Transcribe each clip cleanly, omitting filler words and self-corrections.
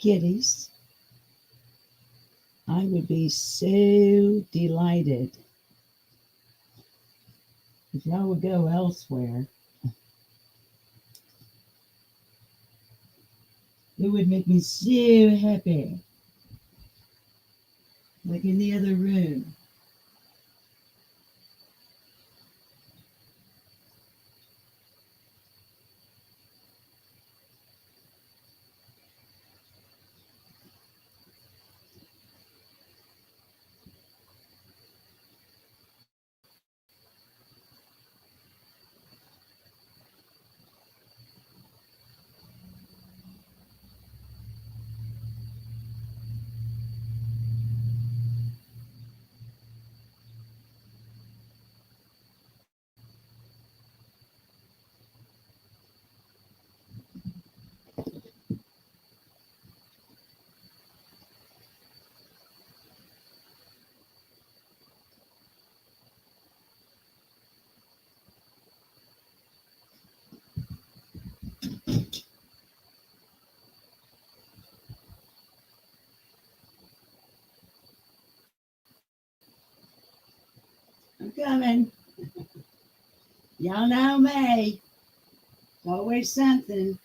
kitties. I would be so delighted if y'all would go elsewhere. It would make me so happy. Like in the other room. I'm coming. Y'all know me. Always something.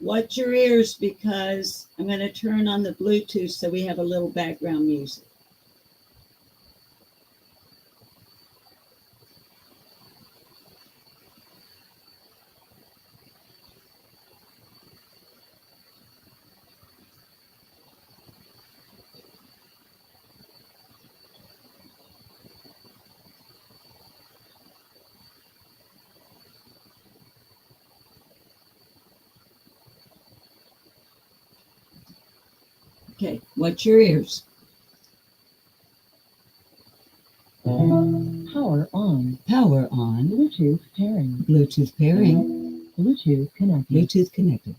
Watch your ears because I'm going to turn on the Bluetooth so we have a little background music. Okay, watch your ears. Power on. Power on. Bluetooth pairing. Bluetooth pairing. Bluetooth connected. Bluetooth connected.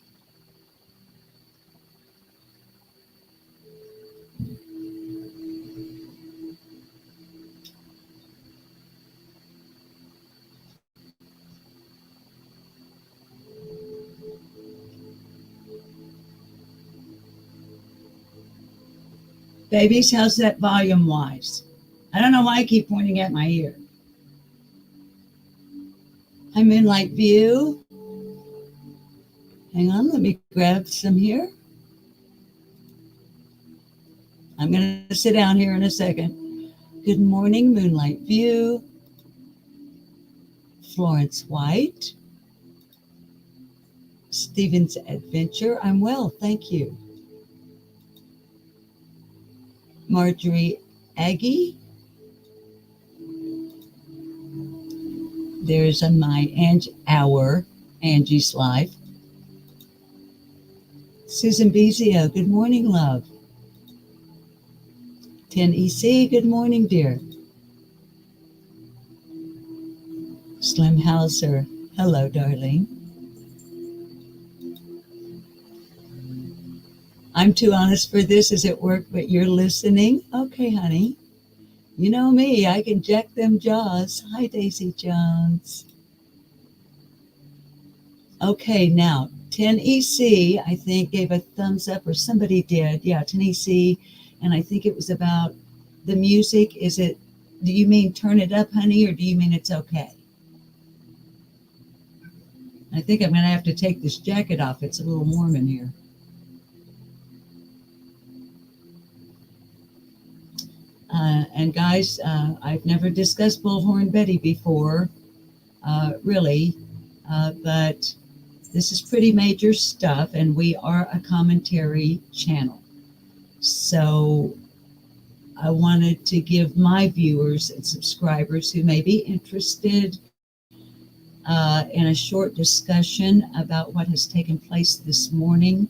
Babies, how's that volume wise? I don't know why I keep pointing at my ear. I'm in light view. Hang on, let me grab some here. I'm going to sit down here in a second. Good morning, Moonlight View. Florence White. Stephen's Adventure. I'm well, thank you. Marjorie Aggie. There's Angie's Life. Susan Bezio, good morning, love. 10EC, good morning, dear. Slim Hauser, hello, darling. I'm too honest for this. Is at work, but you're listening? Okay, honey. You know me, I can jack them jaws. Hi, Daisy Jones. Okay, now, 10EC, I think, gave a thumbs up, or somebody did. Yeah, 10EC, and I think it was about the music. Is it, do you mean turn it up, honey, or do you mean it's okay? I think I'm going to have to take this jacket off. It's a little warm in here. And guys, I've never discussed Bullhorn Betty before, really, but this is pretty major stuff, and we are a commentary channel. So I wanted to give my viewers and subscribers who may be interested in a short discussion about what has taken place this morning.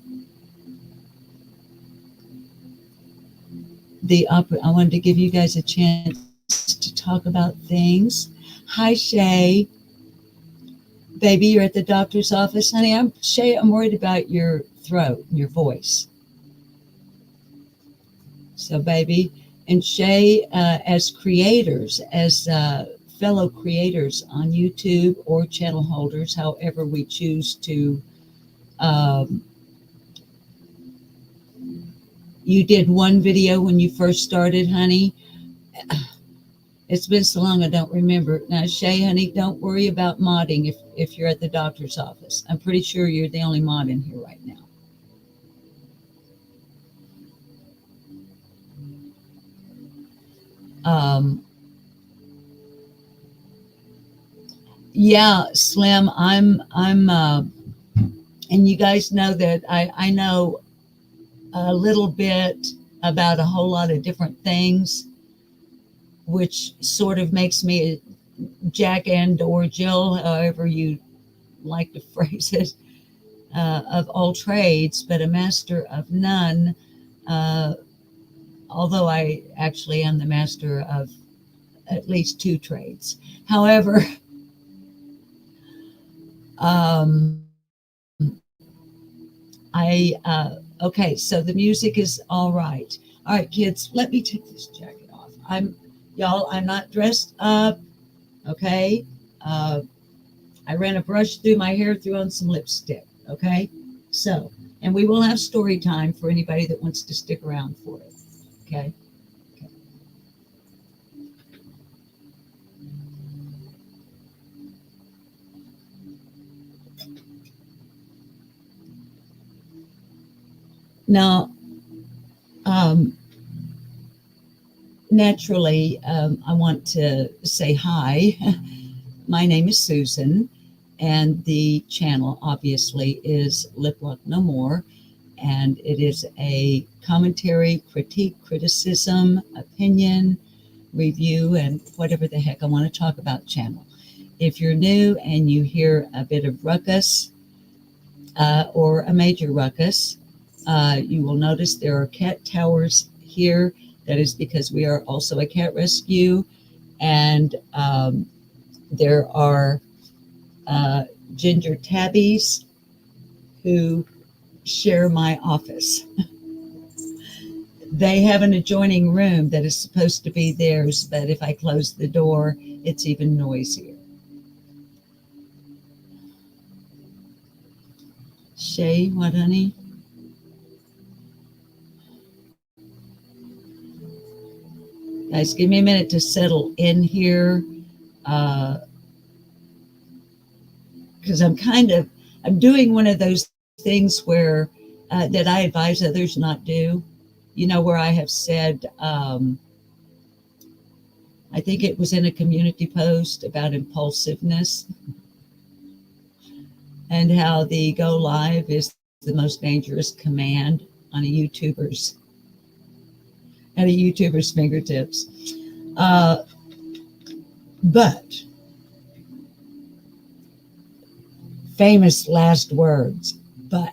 I wanted to give you guys a chance to talk about things. Hi, Shay. Baby, you're at the doctor's office. Honey, Shay, I'm worried about your throat, your voice. So, baby, and Shay, as creators, as fellow creators on YouTube or channel holders, however we choose to, um, you did one video when you first started, honey. It's been so long I don't remember. Now, Shay, honey, don't worry about modding if you're at the doctor's office. I'm pretty sure you're the only mod in here right now. Yeah, Slim, and you guys know that I know a little bit about a whole lot of different things, which sort of makes me a Jack and or Jill, however you like to phrase it, of all trades, but a master of none. Although I actually am the master of at least two trades. However, okay, so the music is all right. All right, kids, let me take this jacket off. I'm not dressed up, okay? I ran a brush through my hair, threw on some lipstick, okay? So, and we will have story time for anybody that wants to stick around for it, okay? Now, naturally, I want to say hi. My name is Susan, and the channel obviously is Lip Lock No More, and it is a commentary, critique, criticism, opinion, review, and whatever the heck I want to talk about channel. If you're new and you hear a bit of ruckus or a major ruckus, you will notice there are cat towers here. That is because we are also a cat rescue, and there are ginger tabbies who share my office. They have an adjoining room that is supposed to be theirs, but if I close the door, it's even noisier. Shay, what, honey? Guys, give me a minute to settle in here, because I'm doing one of those things where that I advise others not do. You know, where I have said, I think it was in a community post about impulsiveness and how the go live is the most dangerous command on a YouTuber's fingertips. But famous last words, but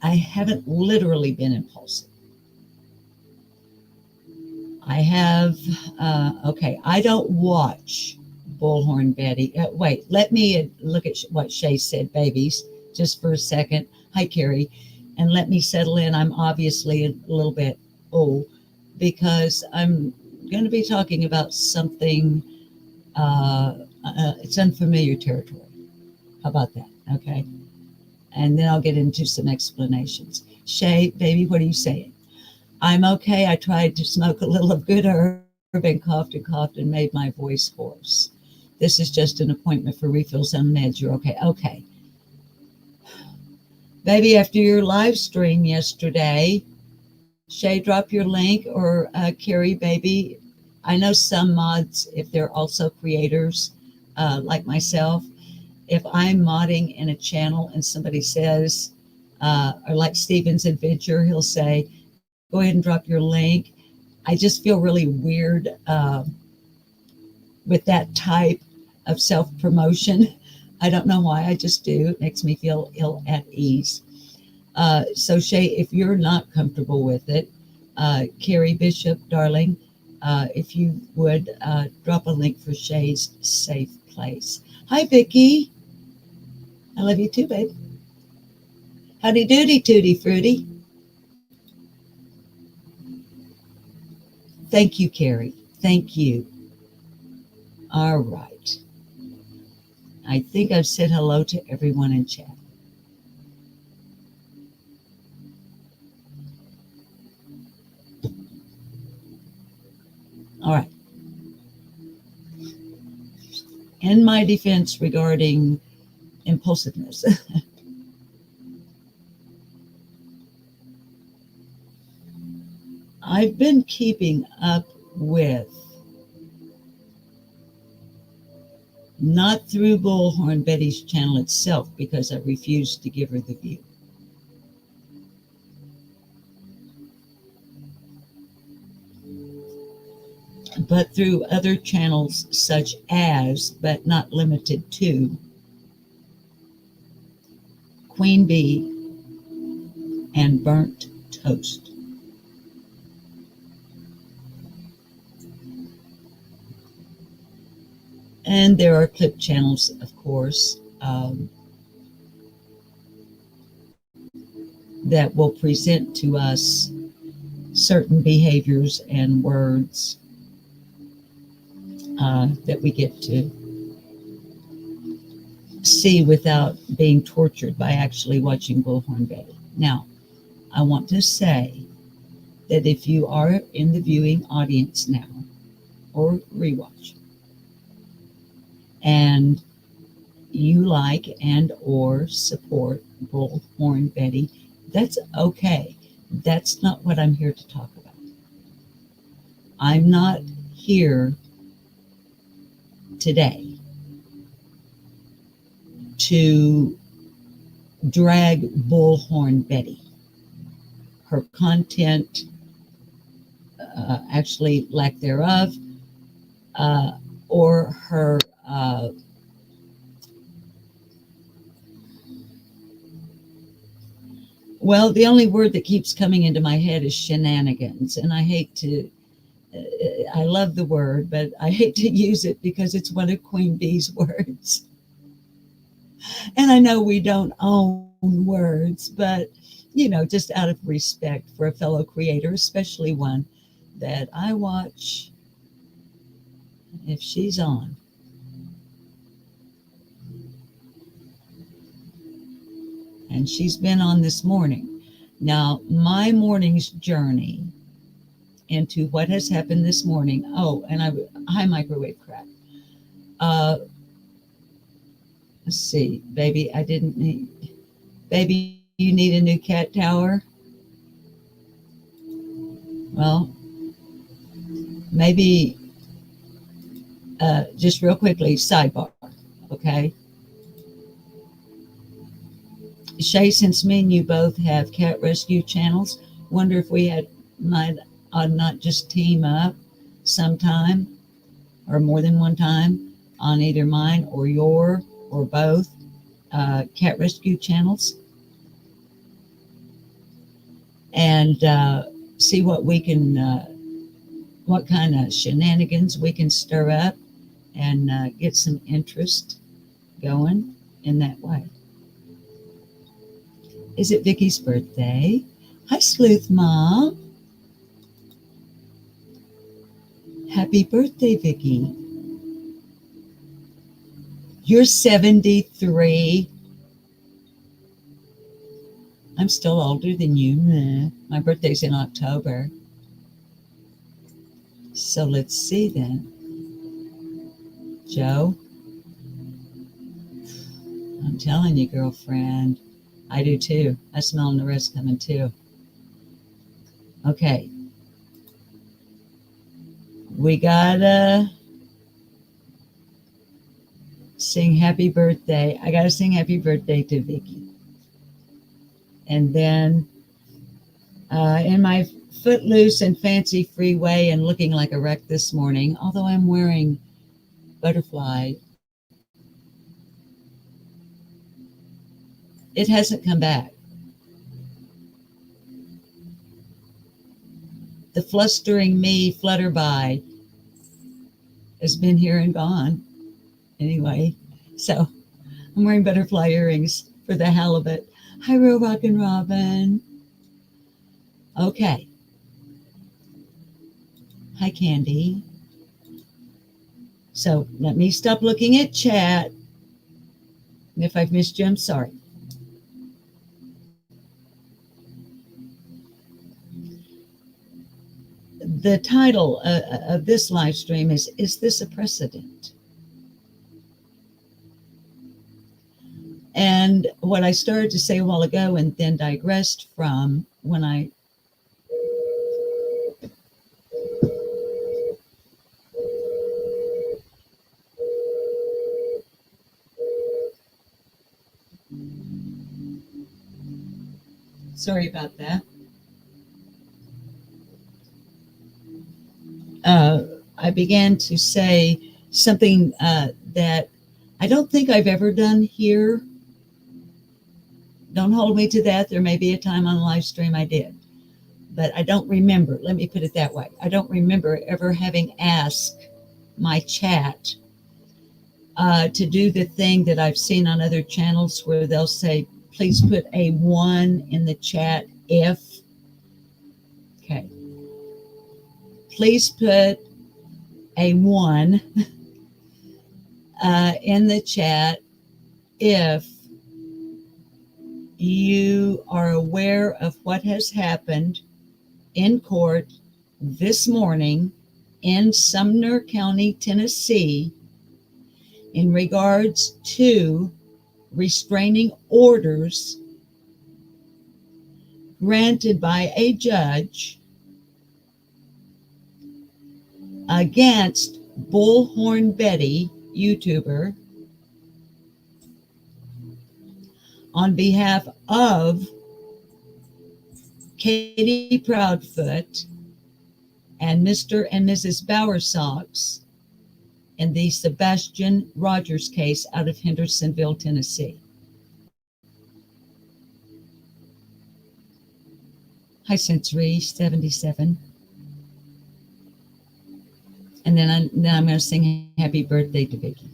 I haven't literally been impulsive. I have, okay, I don't watch Bullhorn Betty. Wait, let me look at what Shay said, babies, just for a second. Hi, Carrie. And let me settle in. I'm obviously a little bit old because I'm going to be talking about something, it's unfamiliar territory. How about that? Okay. And then I'll get into some explanations. Shay, baby, what are you saying? I'm okay. I tried to smoke a little of good herb and coughed and made my voice hoarse. This is just an appointment for refills on meds. You're okay. Okay. Baby, after your live stream yesterday, Shay, drop your link, or Carrie, baby. I know some mods, if they're also creators like myself, if I'm modding in a channel and somebody says, or like Steven's Adventure, he'll say, go ahead and drop your link. I just feel really weird with that type of self-promotion. I don't know why, I just do. It makes me feel ill at ease. So Shay, if you're not comfortable with it, Carrie Bishop, darling, if you would drop a link for Shay's Safe Place. Hi, Vicki. I love you too, babe. Howdy doody, tutti fruity. Thank you, Carrie. Thank you. All right. I think I've said hello to everyone in chat. All right. In my defense regarding impulsiveness, I've been keeping up with, not through Bullhorn Betty's channel itself, because I refused to give her the view, but through other channels such as, but not limited to, Queen Bee and Burnt Toast. And there are clip channels, of course, that will present to us certain behaviors and words that we get to see without being tortured by actually watching Bullhorn Betty. Now, I want to say that if you are in the viewing audience now or rewatch, and you like and or support Bullhorn Betty, that's okay. That's not what I'm here to talk about. I'm not here today to drag Bullhorn Betty, her content, actually lack thereof, or her well, the only word that keeps coming into my head is shenanigans, and I hate to, I love the word, but I hate to use it because it's one of Queen Bee's words. And I know we don't own words, but, you know, just out of respect for a fellow creator, especially one that I watch if she's on. And she's been on this morning. Now, my morning's journey into what has happened this morning. Oh, and hi, microwave crack. Let's see, baby, I didn't need, baby, you need a new cat tower? Well, maybe just real quickly, sidebar, okay? Shay, since me and you both have cat rescue channels, wonder if we might not just team up sometime or more than one time on either mine or your or both cat rescue channels, and see what we can, what kind of shenanigans we can stir up and get some interest going in that way. Is it Vicky's birthday? Hi, Sleuth Mom. Happy birthday, Vicky. You're 73. I'm still older than you. My birthday's in October. So let's see then. Joe? I'm telling you, girlfriend. I do too. I smell the rest coming too. Okay. We gotta sing happy birthday. I gotta sing happy birthday to Vicky. And then in my footloose and fancy free way and looking like a wreck this morning, although I'm wearing butterfly, it hasn't come back. the flustering me flutterby has been here and gone. Anyway, so I'm wearing butterfly earrings for the halibut. Hi, Rock and Robin. Okay. Hi, Candy. So let me stop looking at chat. And if I've missed you, I'm sorry. The title of this live stream is this a precedent? And what I started to say a while ago and then digressed from when I sorry about that. I began to say something that I don't think I've ever done here. Don't hold me to that. There may be a time on the live stream I did, but I don't remember. Let me put it that way. I don't remember ever having asked my chat to do the thing that I've seen on other channels where they'll say, please put a 1 in the chat if. Okay. Please put a 1 in the chat if you are aware of what has happened in court this morning in Sumner County, Tennessee, in regards to restraining orders granted by a judge against Bullhorn Betty, YouTuber, on behalf of Katie Proudfoot and Mr. and Mrs. Bowersox in the Sebastian Rogers case out of Hendersonville, Tennessee. Hi, Sensory 77. And then I'm going to sing happy birthday to Vicky.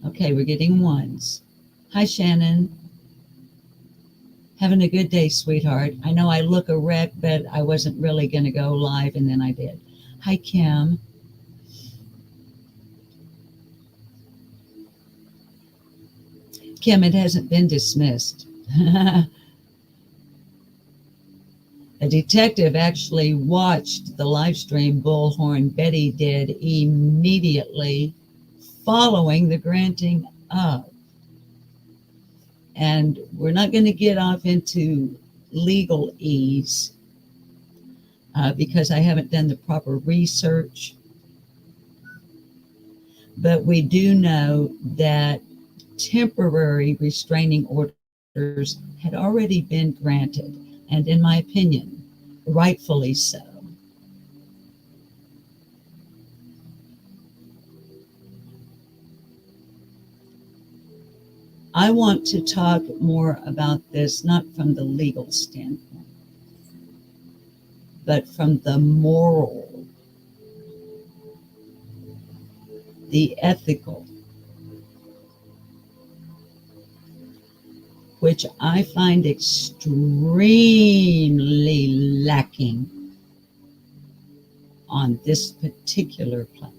Okay, we're getting 1s. Hi, Shannon. Having a good day, sweetheart. I know I look a wreck, but I wasn't really going to go live, and then I did. Hi, Kim. Kim, it hasn't been dismissed. A detective actually watched the live stream Bullhorn Betty did immediately following the granting of. And we're not going to get off into legalese because I haven't done the proper research. But we do know that temporary restraining orders had already been granted, and in my opinion, rightfully so. I want to talk more about this, not from the legal standpoint, but from the moral, the ethical, which I find extremely lacking on this particular platform.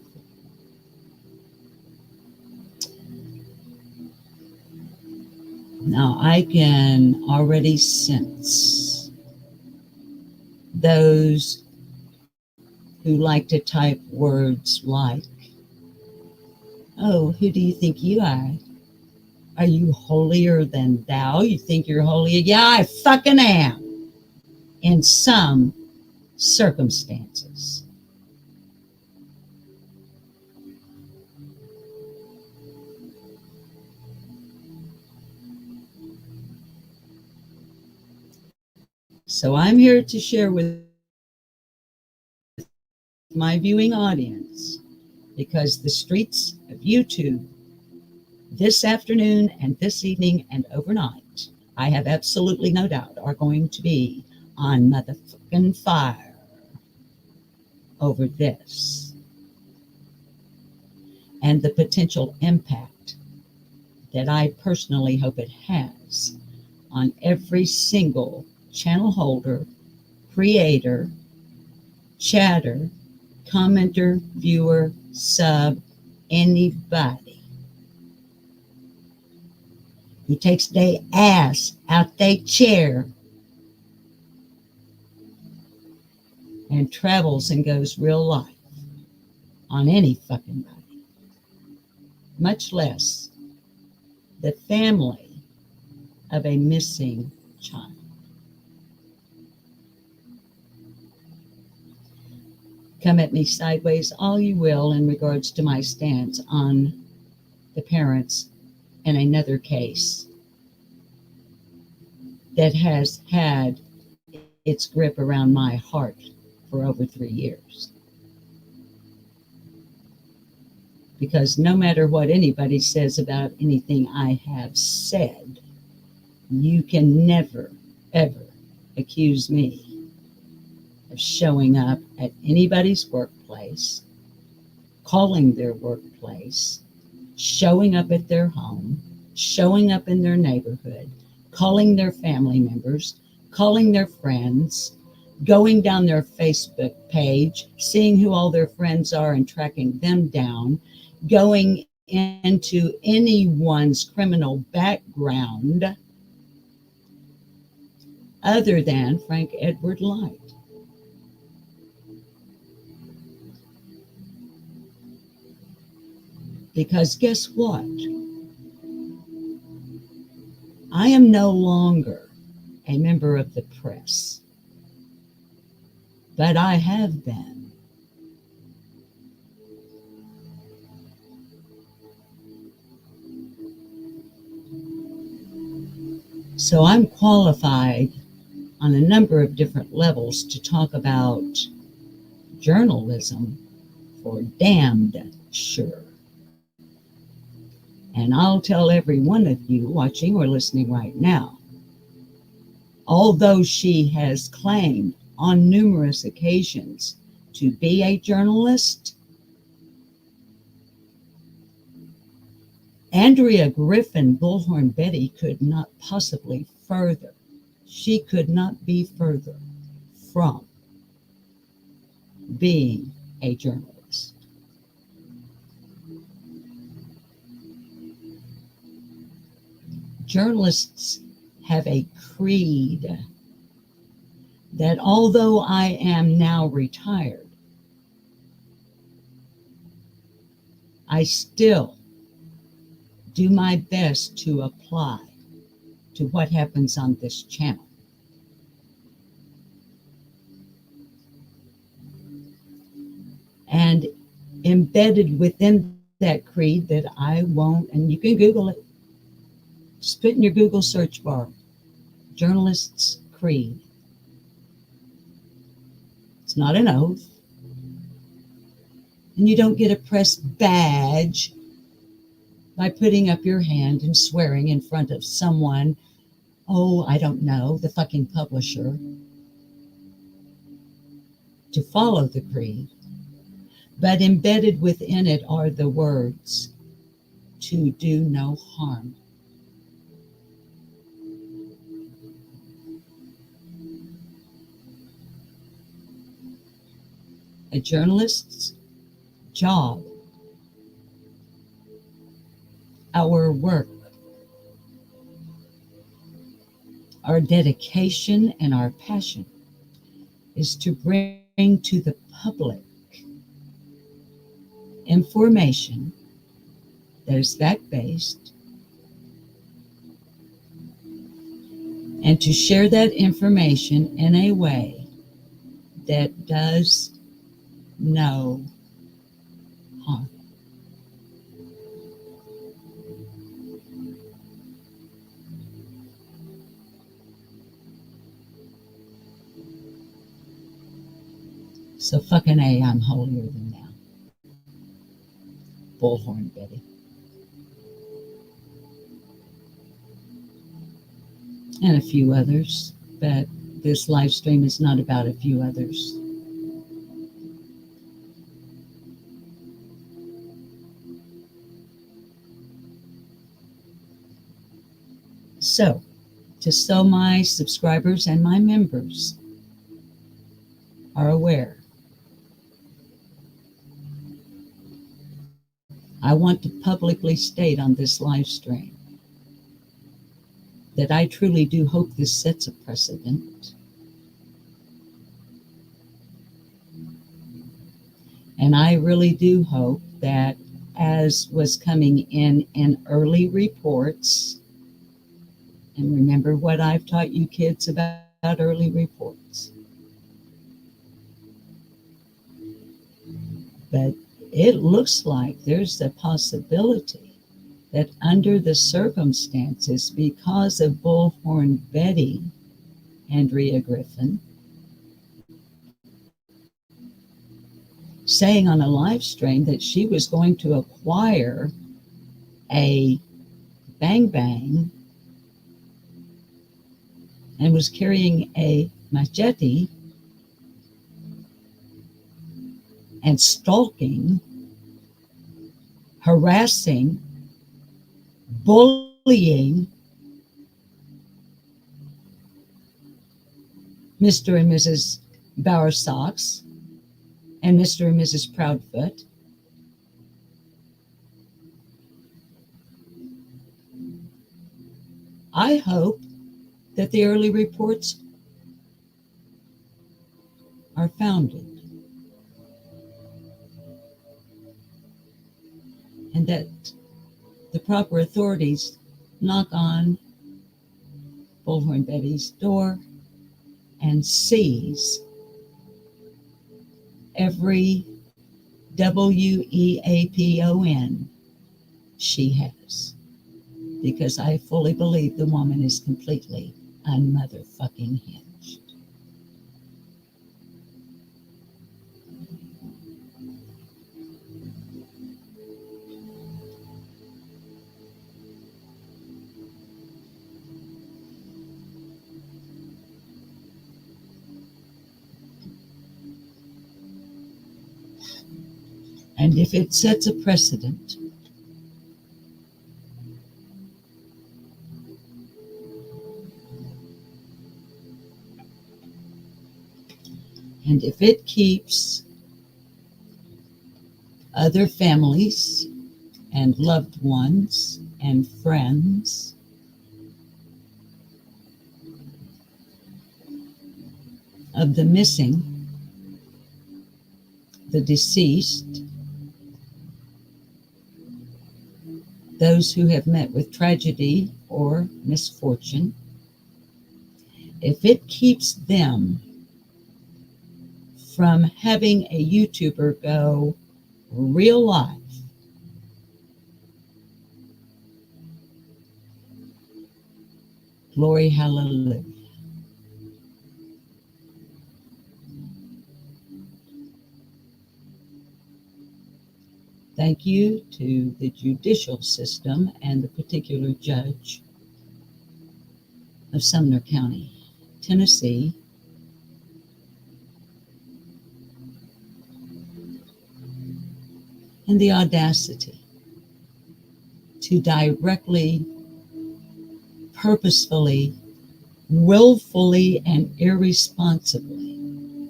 Now, I can already sense those who like to type words like, oh, who do you think you are? Are you holier than thou? You think you're holier? Yeah, I fucking am. In some circumstances. So I'm here to share with my viewing audience, because the streets of YouTube this afternoon and this evening and overnight I have absolutely no doubt, are going to be on motherfucking fire over this and the potential impact that I personally hope it has on every single channel holder, creator, chatter, commenter, viewer, sub, anybody who takes their ass out their chair and travels and goes real life on any fucking body, much less the family of a missing child. Come at me sideways all you will in regards to my stance on the parents in another case that has had its grip around my heart for over 3 years. Because no matter what anybody says about anything I have said, you can never, ever accuse me of showing up at anybody's workplace, calling their workplace, showing up at their home, showing up in their neighborhood, calling their family members, calling their friends, going down their Facebook page, seeing who all their friends are and tracking them down, going into anyone's criminal background other than Frank Edward Light. Because guess what? I am no longer a member of the press, but I have been. So I'm qualified on a number of different levels to talk about journalism for damned sure. And I'll tell every one of you watching or listening right now, although she has claimed on numerous occasions to be a journalist, Andrea Griffin Bullhorn Betty could not possibly further. She could not be further from being a journalist. Journalists have a creed that although I am now retired, I still do my best to apply to what happens on this channel. And embedded within that creed that I won't, and you can Google it, just put in your Google search bar, Journalist's Creed. It's not an oath. And you don't get a press badge by putting up your hand and swearing in front of someone, oh, I don't know, the fucking publisher, to follow the creed. But embedded within it are the words, to do no harm. A journalist's job, our work, our dedication, and our passion is to bring to the public information that is fact-based and to share that information in a way that does no harm. So fucking A, I'm holier than thou. Bullhorn Betty. and a few others, but this live stream is not about a few others. So, just so my subscribers and my members are aware, I want to publicly state on this live stream that I truly do hope this sets a precedent. And I really do hope that, as was coming in early reports, and remember what I've taught you kids about early reports, but it looks like there's a possibility that under the circumstances, because of Bullhorn Betty, Andrea Griffin, saying on a live stream that she was going to acquire a Bang Bang and was carrying a machete and stalking, harassing, bullying Mr. and Mrs. Bowersox and Mr. and Mrs. Proudfoot. I hope that the early reports are founded and that the proper authorities knock on Bullhorn Betty's door and seize every WEAPON she has, because I fully believe the woman is completely unmotherfucking hinged. And if it sets a precedent, and if it keeps other families and loved ones and friends of the missing, the deceased, those who have met with tragedy or misfortune, if it keeps them from having a YouTuber go real life, glory, hallelujah. Thank you to the judicial system and the particular judge of Sumner County, Tennessee, and the audacity to directly, purposefully, willfully, and irresponsibly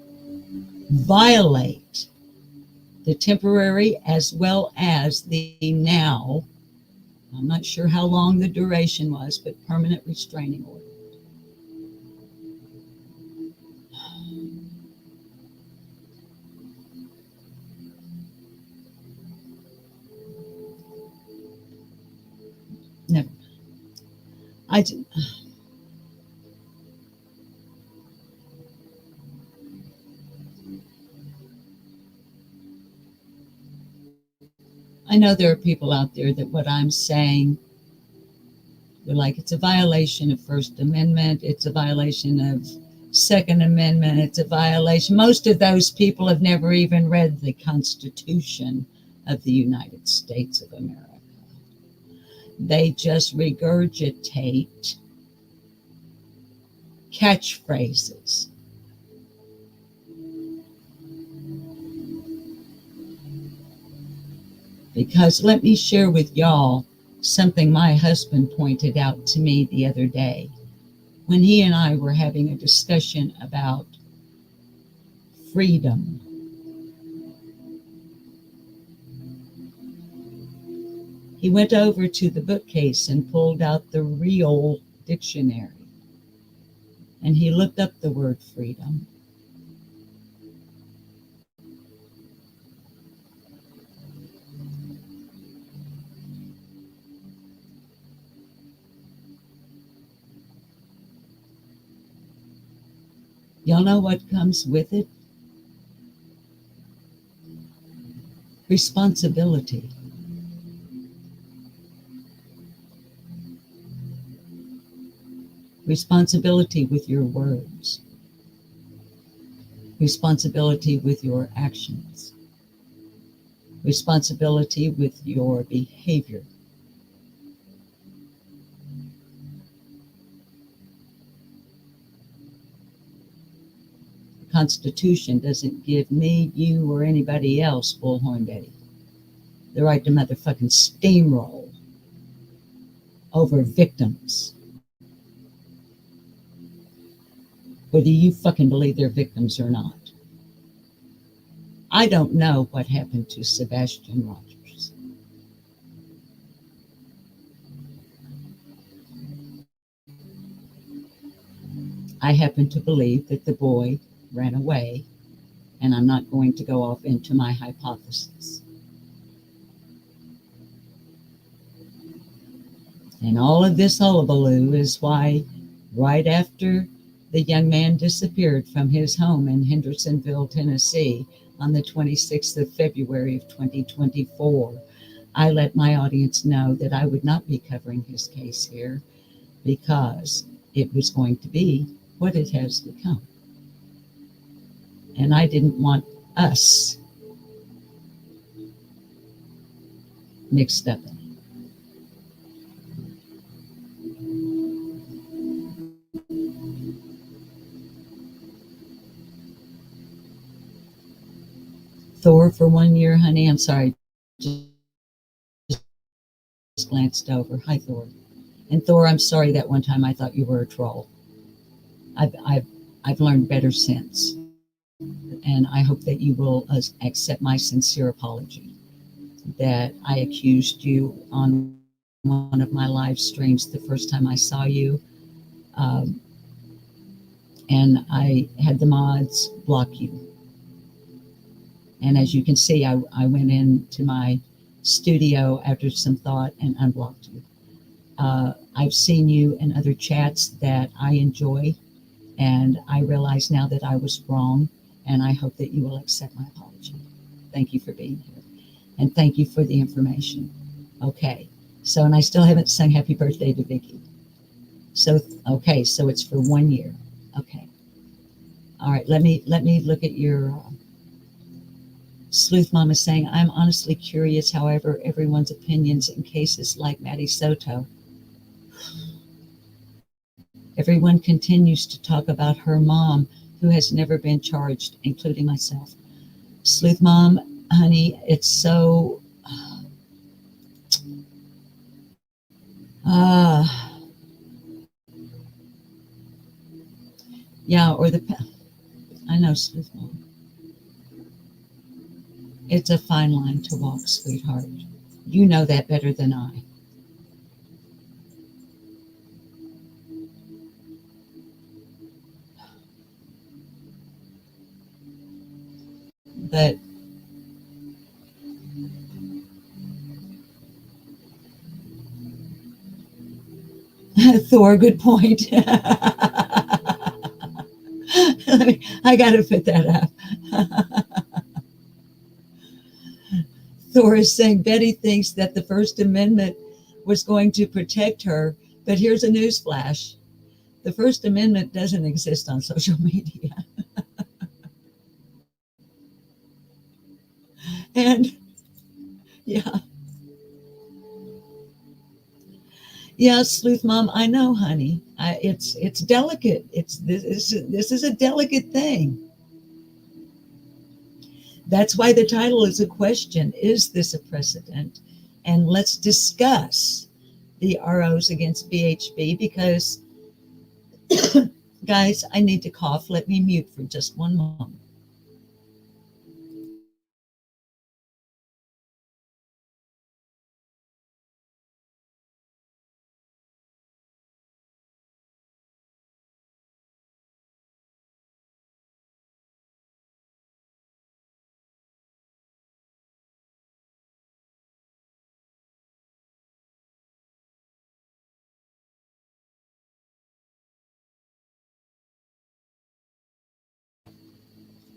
violate the temporary as well as the now, I'm not sure how long the duration was, but permanent restraining order. Never. I know there are people out there that what I'm saying, they're like, it's a violation of First Amendment, it's a violation of Second Amendment, it's a violation. Most of those people have never even read the Constitution of the United States of America. They just regurgitate catchphrases. Because let me share with y'all something my husband pointed out to me the other day when he and I were having a discussion about freedom. He went over to the bookcase and pulled out the real dictionary, and he looked up the word freedom. Y'all know what comes with it? Responsibility. Responsibility with your words. Responsibility with your actions. Responsibility with your behavior. The Constitution doesn't give me, you, or anybody else, Bullhorn Betty, the right to motherfucking steamroll over victims, whether you fucking believe they're victims or not. I don't know what happened to Sebastian Rogers. I happen to believe that the boy ran away, and I'm not going to go off into my hypothesis. And all of this hullabaloo is why, right after the young man disappeared from his home in Hendersonville, Tennessee, on the 26th of February of 2024, I let my audience know that I would not be covering his case here because it was going to be what it has become. And I didn't want us mixed up in it. Thor for 1 year, honey. I'm sorry. Just glanced over. Hi, Thor. And Thor, I'm sorry that one time I thought you were a troll. I've learned better since. And I hope that you will accept my sincere apology that I accused you on one of my live streams the first time I saw you. And I had the mods block you. And as you can see, I went into my studio after some thought and unblocked you. I've seen you in other chats that I enjoy, and I realize now that I was wrong, and I hope that you will accept my apology. Thank you for being here, and thank you for the information. Okay, so, and I still haven't sung happy birthday to Vicky. So, okay, so it's for 1 year. Okay. All right, let me look at your Sleuth Mama saying, I'm honestly curious, however, everyone's opinions in cases like Maddie Soto. Everyone continues to talk about her mom, who has never been charged, including myself. Sleuth Mom, honey, it's so... yeah, or the... I know, Sleuth Mom. It's a fine line to walk, sweetheart. You know that better than I. But Thor, good point. I got to put that up. Thor is saying Betty thinks that the First Amendment was going to protect her, but here's a news flash. The First Amendment doesn't exist on social media. And yeah. Yeah, Sleuth Mom, I know, honey. it's delicate. This is a delicate thing. That's why the title is a question. Is this a precedent? And let's discuss the ROs against BHB because, guys, I need to cough. Let me mute for just one moment.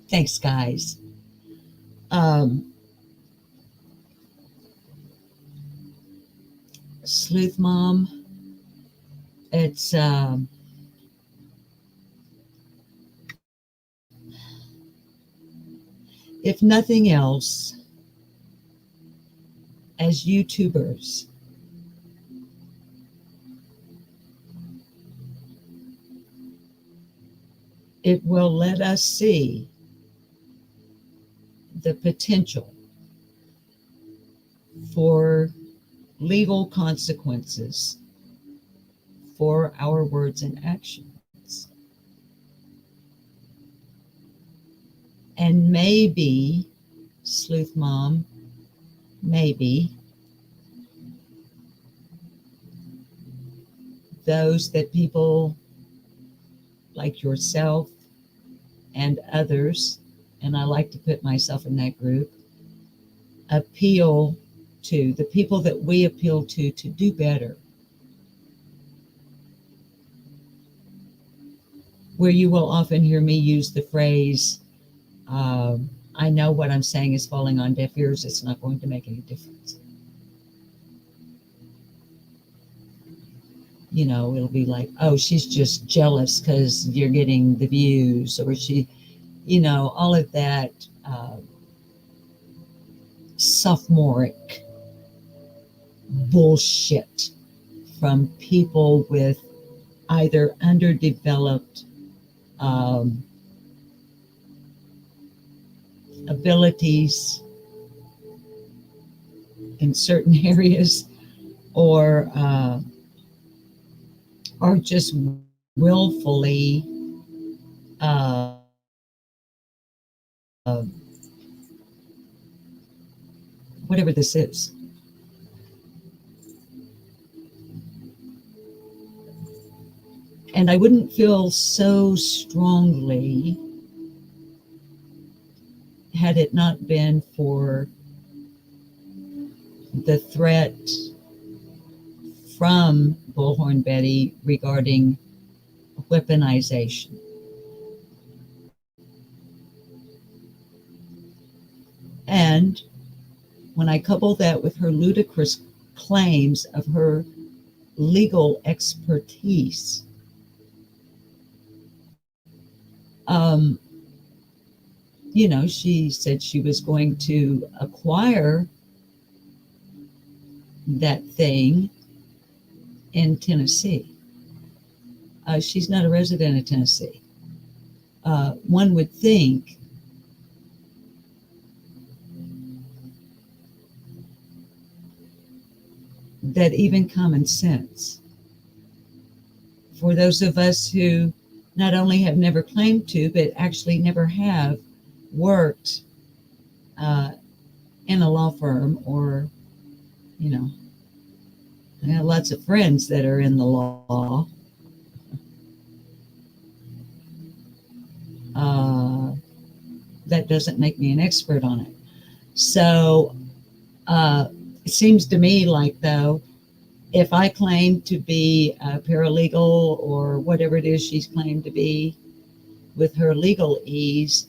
Thanks, guys. Sleuth Mom, it's if nothing else, as YouTubers, it will let us see the potential for legal consequences for our words and actions. And maybe, Sleuth Mom, maybe those that people like yourself and others, and I like to put myself in that group, appeal to, the people that we appeal to do better. Where you will often hear me use the phrase, I know what I'm saying is falling on deaf ears, it's not going to make any difference. You know, it'll be like, oh, she's just jealous because you're getting the views, or she, you know, all of that sophomoric bullshit from people with either underdeveloped abilities in certain areas, or are just willfully whatever this is. And I wouldn't feel so strongly had it not been for the threat from Bullhorn Betty regarding weaponization. And when I couple that with her ludicrous claims of her legal expertise, you know, she said she was going to acquire that thing in Tennessee. She's not a resident of Tennessee. One would think that even common sense, for those of us who not only have never claimed to, but actually never have worked in a law firm, or, you know, I have lots of friends that are in the law. That doesn't make me an expert on it. So it seems to me like, though, if I claim to be a paralegal or whatever it is she's claimed to be with her legalese,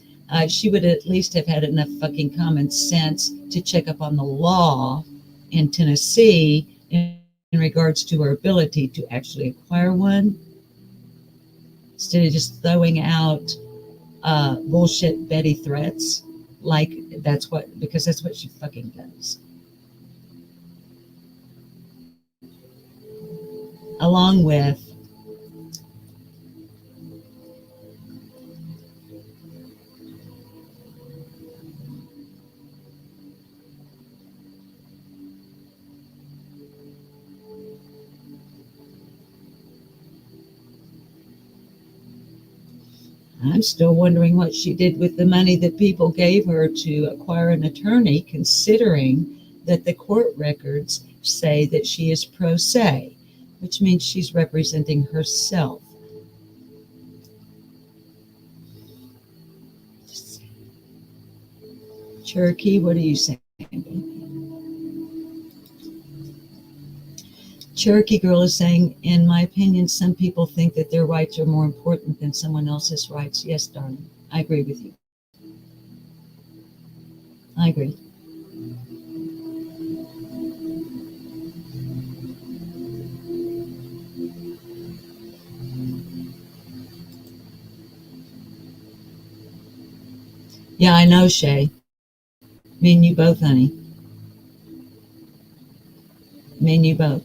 she would at least have had enough fucking common sense to check up on the law in Tennessee in regards to her ability to actually acquire one, instead of just throwing out bullshit Betty threats like because that's what she fucking does. Along with I'm still wondering what she did with the money that people gave her to acquire an attorney, considering that the court records say that she is pro se, which means she's representing herself. Cherokee, what are you saying? Cherokee Girl is saying, in my opinion, some people think that their rights are more important than someone else's rights. Yes, darling, I agree with you. I agree. Yeah, I know, Shay. Me and you both, honey. Me and you both.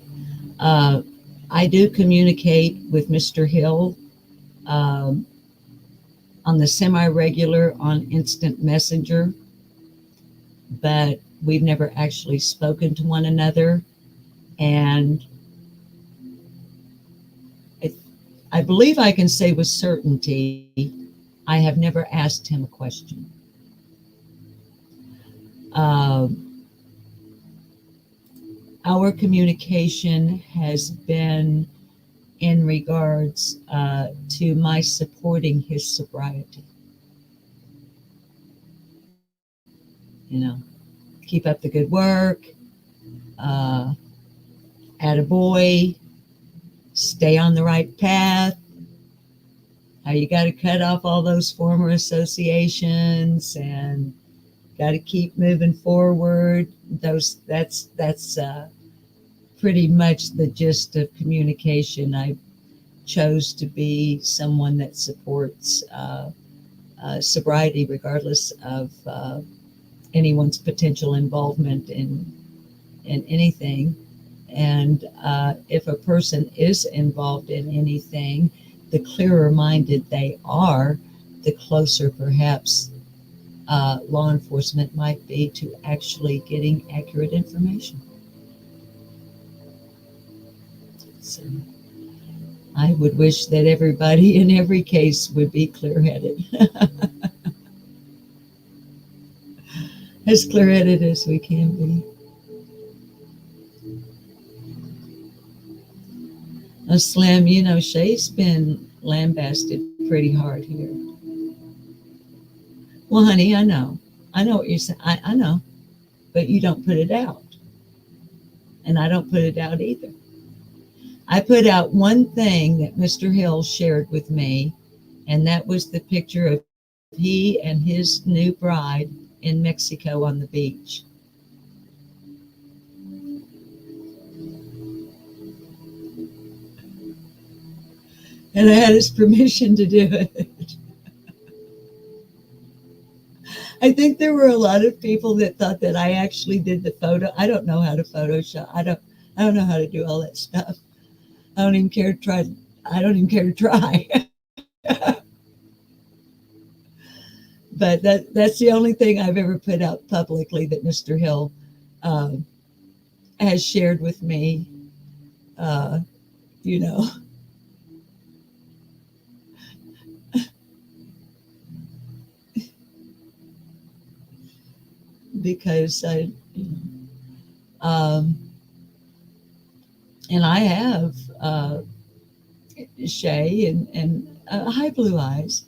Uh, I do communicate with Mr. Hill um, on the semi-regular on instant messenger, but we've never actually spoken to one another. And it, I believe I can say with certainty, I have never asked him a question. Our communication has been in regards to my supporting his sobriety. You know, keep up the good work, attaboy, stay on the right path. How you got to cut off all those former associations and got to keep moving forward. That's pretty much the gist of communication. I chose to be someone that supports sobriety, regardless of anyone's potential involvement in anything. And if a person is involved in anything, the clearer minded they are, the closer perhaps law enforcement might be to actually getting accurate information. So I would wish that everybody in every case would be clear-headed. As clear-headed as we can be. Now, Slim, you know, Shay's been lambasted pretty hard here. Well, honey, I know. I know what you're saying. I know. But you don't put it out. And I don't put it out either. I put out one thing that Mr. Hill shared with me, and that was the picture of he and his new bride in Mexico on the beach. And I had his permission to do it. I think there were a lot of people that thought that I actually did the photo. I don't know how to Photoshop. I don't know how to do all that stuff. I don't even care to try. I don't even care to try. But that's the only thing I've ever put out publicly that Mr. Hill has shared with me. You know, because and I have Shay and hi Blue Eyes.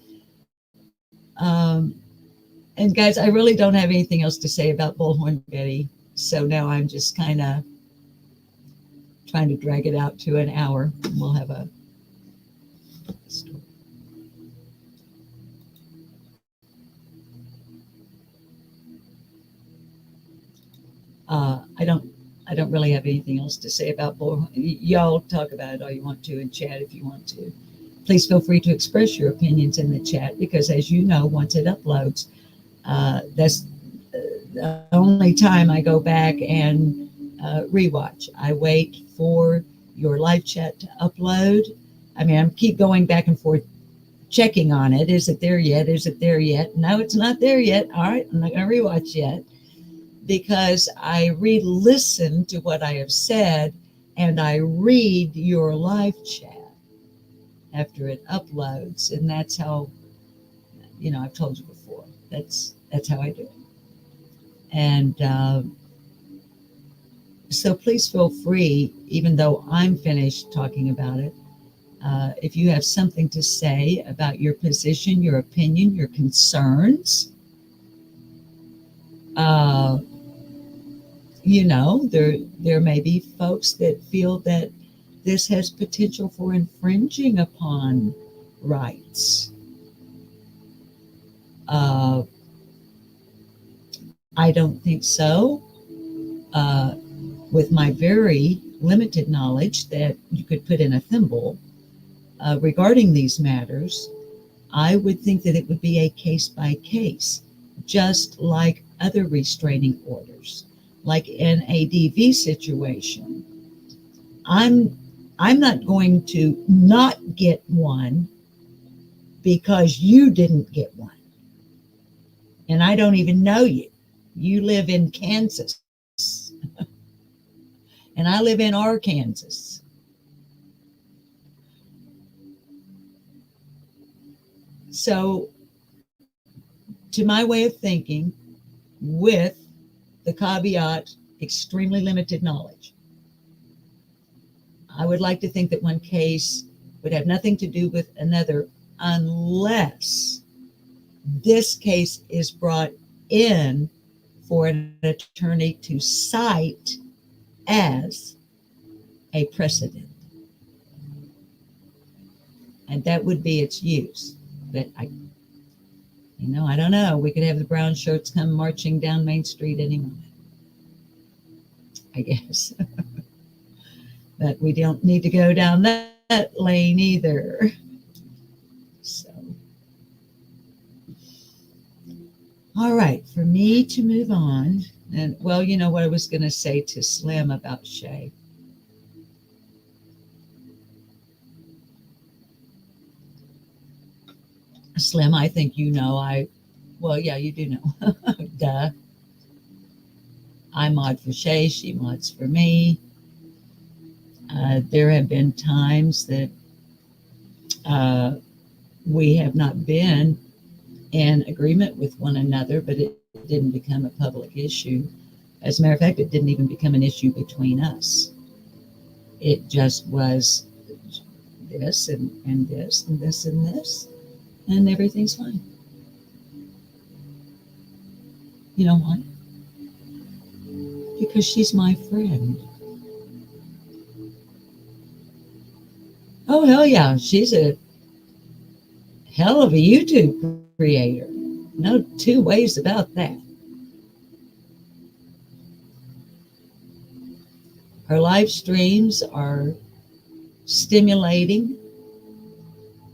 And guys, I really don't have anything else to say about Bullhorn Betty. So now I'm just kind of trying to drag it out to an hour. And we'll have a story. I don't really have anything else to say about Bullhorn. Y'all talk about it all you want to in chat if you want to. Please feel free to express your opinions in the chat, because as you know, once it uploads, that's the only time I go back and rewatch. I wait for your live chat to upload. I mean, I keep going back and forth checking on it. Is it there yet? Is it there yet? No, it's not there yet. All right, I'm not going to rewatch yet, because I re-listen to what I have said and I read your live chat after it uploads. And that's how I've told you before. That's how I do it. And so please feel free, even though I'm finished talking about it, if you have something to say about your position, your opinion, your concerns, uh, there may be folks that feel that this has potential for infringing upon rights. I don't think so. Uh, with my very limited knowledge that you could put in a thimble regarding these matters, I would think that it would be a case by case, just like other restraining orders, like in a DV situation. I'm not going to not get one because you didn't get one. And I don't even know you. You live in Kansas. And I live in Arkansas. So, to my way of thinking, with the caveat, extremely limited knowledge, I would like to think that one case would have nothing to do with another unless this case is brought in for an attorney to cite as a precedent. And that would be its use. But I don't know. We could have the brown shirts come marching down Main Street any moment, I guess. But we don't need to go down that lane either. So, all right, for me to move on. And, well, you know what I was going to say to Slim about Shay. Slim, I think you know well, yeah, you do know. Duh. I mod for Shay, she mods for me. There have been times that we have not been in agreement with one another, but it didn't become a public issue. As a matter of fact, it didn't even become an issue between us. It just was this and this and this and this, and everything's fine. You know why? Because she's my friend. Oh, hell yeah. She's a hell of a YouTube creator. No two ways about that. Her live streams are stimulating,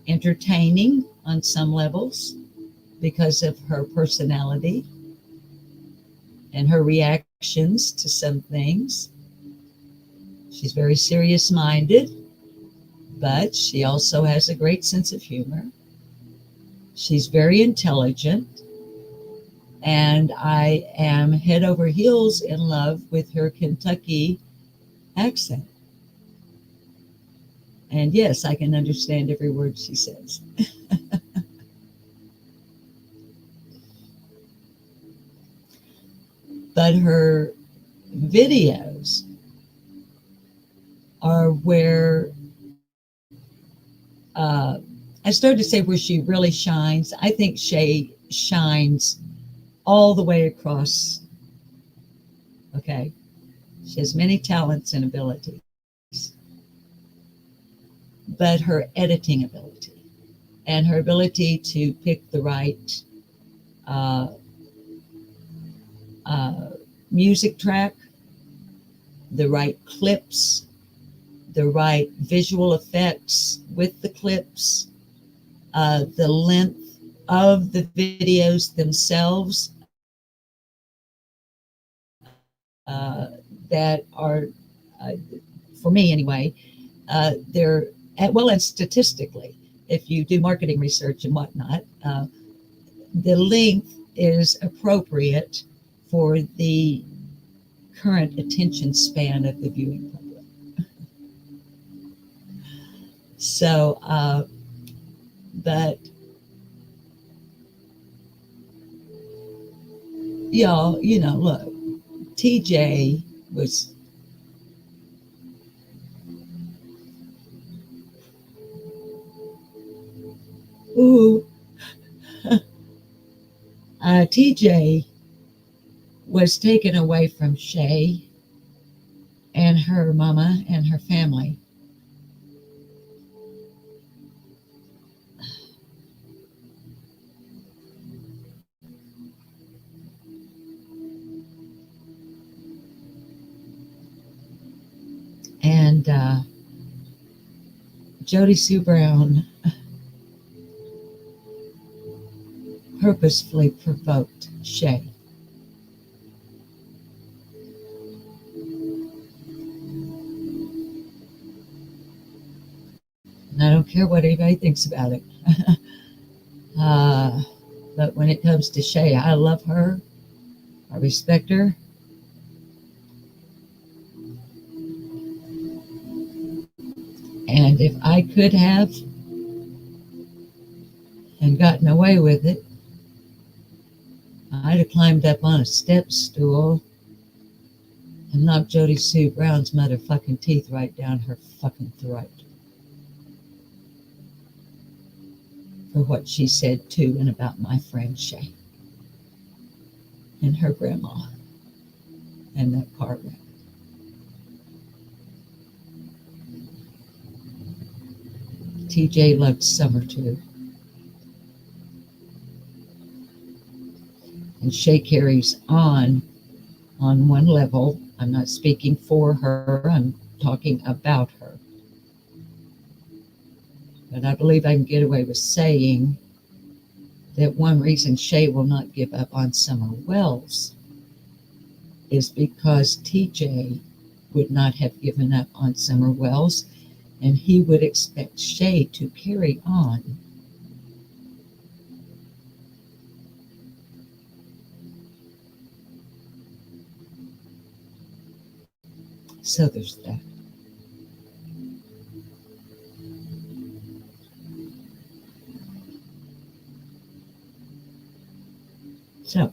entertaining on some levels because of her personality and her reactions to some things. She's very serious-minded, but she also has a great sense of humor. She's very intelligent, and I am head over heels in love with her Kentucky accent. And yes, I can understand every word she says. But her videos are where I started to say where she really shines. I think Shay shines all the way across. Okay. She has many talents and abilities. But her editing ability and her ability to pick the right music track, the right clips, the right visual effects with the clips, the length of the videos themselves that are, for me anyway, they're, well, and statistically, if you do marketing research and whatnot, the length is appropriate for the current attention span of the viewing public. So, but y'all, look, TJ was, ooh, TJ was taken away from Shay and her mama and her family. And Jody Sue Brown purposefully provoked Shay. And I don't care what anybody thinks about it. But when it comes to Shay, I love her. I respect her. And if I could have and gotten away with it, I'd have climbed up on a step stool and knocked Jody Sue Brown's motherfucking teeth right down her fucking throat for what she said to and about my friend Shay and her grandma and that car wreck. TJ loved Summer too. And Shay carries on one level. I'm not speaking for her, I'm talking about her. But I believe I can get away with saying that one reason Shay will not give up on Summer Wells is because TJ would not have given up on Summer Wells, and he would expect Shay to carry on. So there's that. So,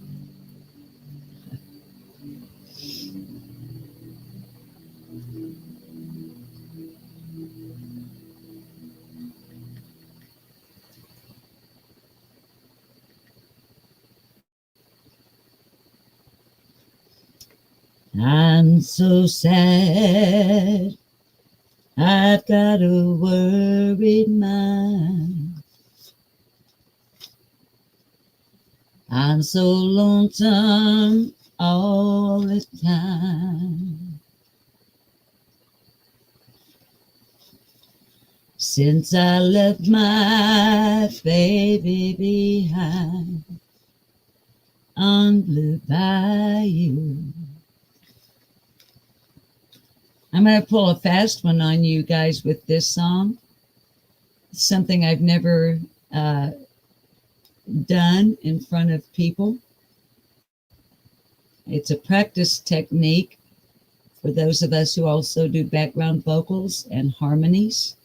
I'm so sad, I've got a worried mind. I'm so lonesome all the time. Since I left my baby behind on Blue Bayou. I'm going to pull a fast one on you guys with this song. It's something I've never done in front of people. It's a practice technique for those of us who also do background vocals and harmonies.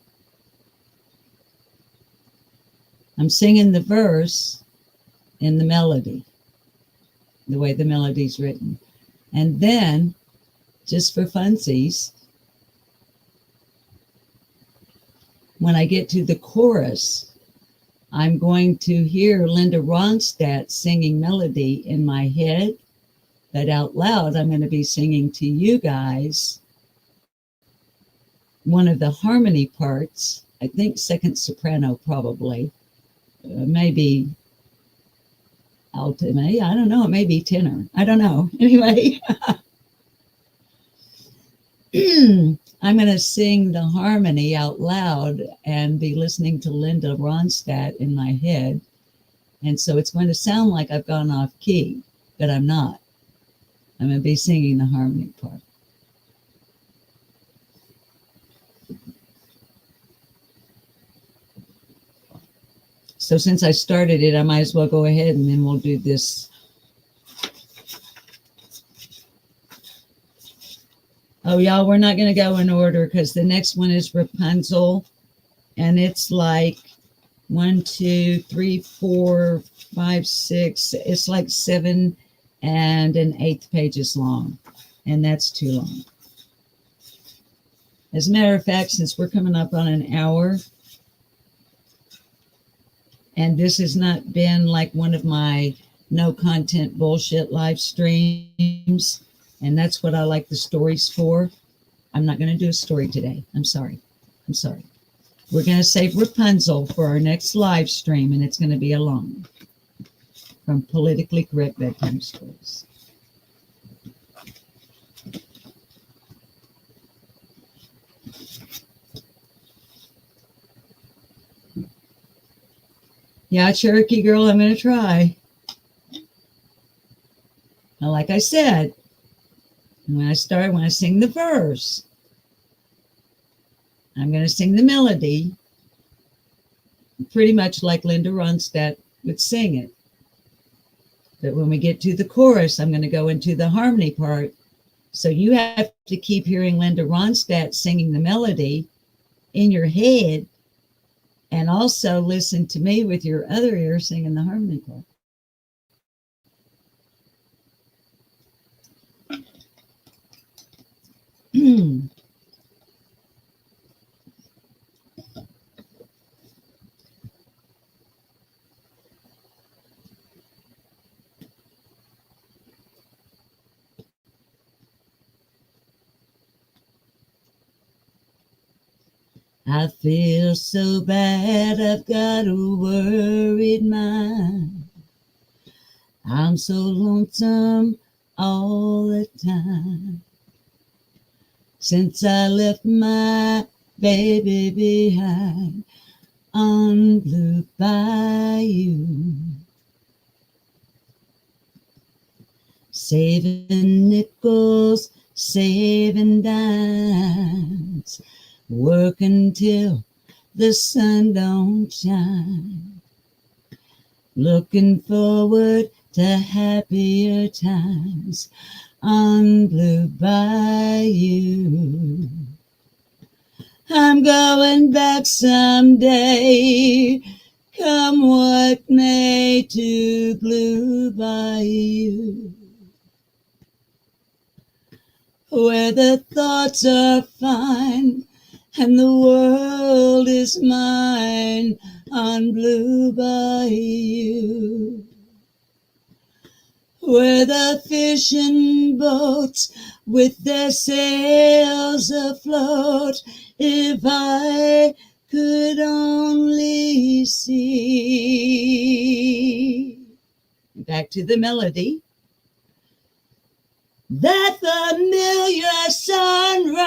I'm singing the verse in the melody, the way the melody's written. And then, just for funsies, when I get to the chorus, I'm going to hear Linda Ronstadt singing melody in my head, but out loud, I'm going to be singing to you guys one of the harmony parts, I think second soprano probably, maybe alto, I don't know, maybe tenor, I don't know. Anyway, I'm going to sing the harmony out loud and be listening to Linda Ronstadt in my head. And so it's going to sound like I've gone off key, but I'm not. I'm going to be singing the harmony part. So since I started it, I might as well go ahead and then we'll do this. Oh, y'all, we're not going to go in order because the next one is Rapunzel. And it's like 1, 2, 3, 4, 5, 6. It's like 7 and an eighth page is long, and that's too long. As a matter of fact, since we're coming up on an hour, and this has not been like one of my no content bullshit live streams, and that's what I like the stories for, I'm not going to do a story today. I'm sorry. We're going to save Rapunzel for our next live stream, and it's going to be a long one from Politically Correct Bedtime Stories. Yeah, Cherokee Girl, I'm going to try. Now, like I said, when I sing the verse, I'm going to sing the melody pretty much like Linda Ronstadt would sing it. But when we get to the chorus, I'm going to go into the harmony part. So you have to keep hearing Linda Ronstadt singing the melody in your head, and also listen to me with your other ear singing the harmony part. I feel so bad, I've got a worried mind. I'm so lonesome all the time. Since I left my baby behind on Blue Bayou, saving nickels, saving dimes, working till the sun don't shine, looking forward to happier times on Blue Bayou. I'm going back someday, come what may, to Blue Bayou, where the thoughts are fine and the world is mine on Blue Bayou, where the fishing boats with their sails afloat, if I could only see. Back to the melody. That familiar sunrise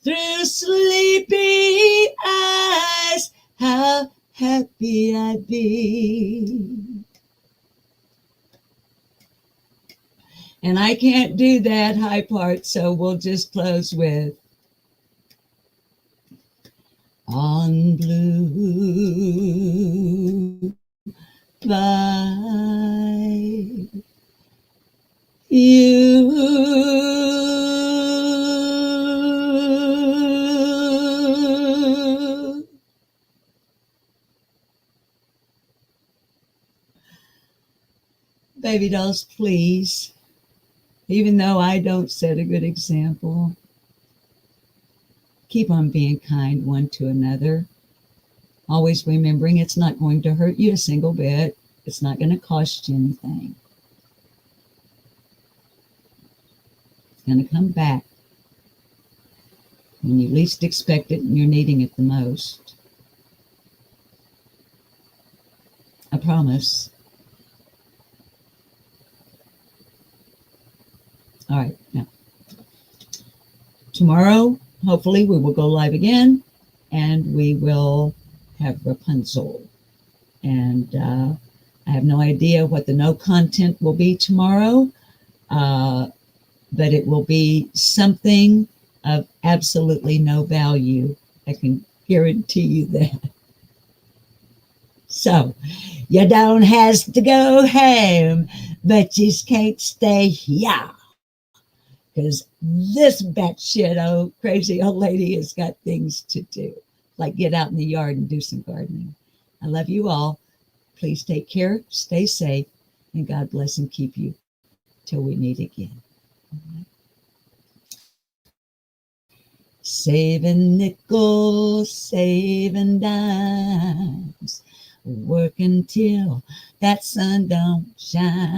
through sleepy eyes, how happy I'd be. And I can't do that high part, so we'll just close with on Blue Bayou. Baby dolls, please, even though I don't set a good example, keep on being kind one to another. Always remembering it's not going to hurt you a single bit. It's not going to cost you anything. It's going to come back when you least expect it and you're needing it the most. I promise. All right, now, tomorrow, hopefully, we will go live again, and we will have Rapunzel. And I have no idea what the no content will be tomorrow, but it will be something of absolutely no value. I can guarantee you that. So, you don't have to go home, but you can't stay here. Because this batshit old crazy old lady has got things to do, like get out in the yard and do some gardening. I love you all. Please take care, stay safe, And God bless and keep you till we meet again. Saving nickels, saving dimes, working till that sun don't shine.